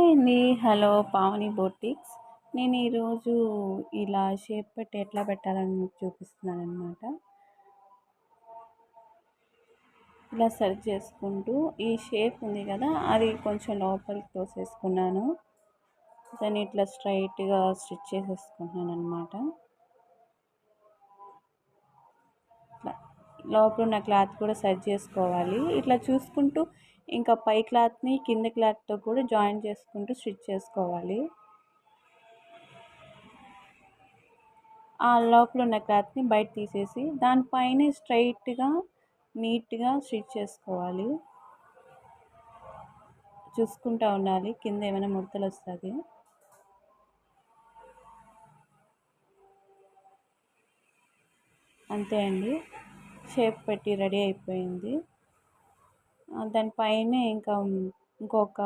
Hi అండి. Hello Pavani boutiques. నేను ఈరోజు ఇలా షేప్ పెట్టి ఎట్లా పెట్టాలని మీకు చూపిస్తున్నానమాట. ఇలా సెర్చ్ చేసుకుంటూ ఈ షేప్ ఉంది కదా, అది కొంచెం లోపలికి తోసేసుకున్నాను. దాన్ని ఇట్లా స్ట్రైట్గా స్టిచ్ చేసేసుకుంటున్నాను అనమాట. లోపల ఉన్న క్లాత్ కూడా సెట్ చేసుకోవాలి. ఇట్లా చూసుకుంటూ ఇంకా పై క్లాత్ని కింద క్లాత్తో కూడా జాయిన్ చేసుకుంటూ స్టిచ్ చేసుకోవాలి. ఆ లోపల ఉన్న క్లాత్ని బయట తీసేసి దానిపైన స్ట్రైట్గా నీట్గా స్టిచ్ చేసుకోవాలి. చూసుకుంటూ ఉండాలి కింద ఏమైనా ముడతలు వస్తుంది. అంతే అండి, షేప్ పెట్టి రెడీ అయిపోయింది. దానిపైన ఇంకొక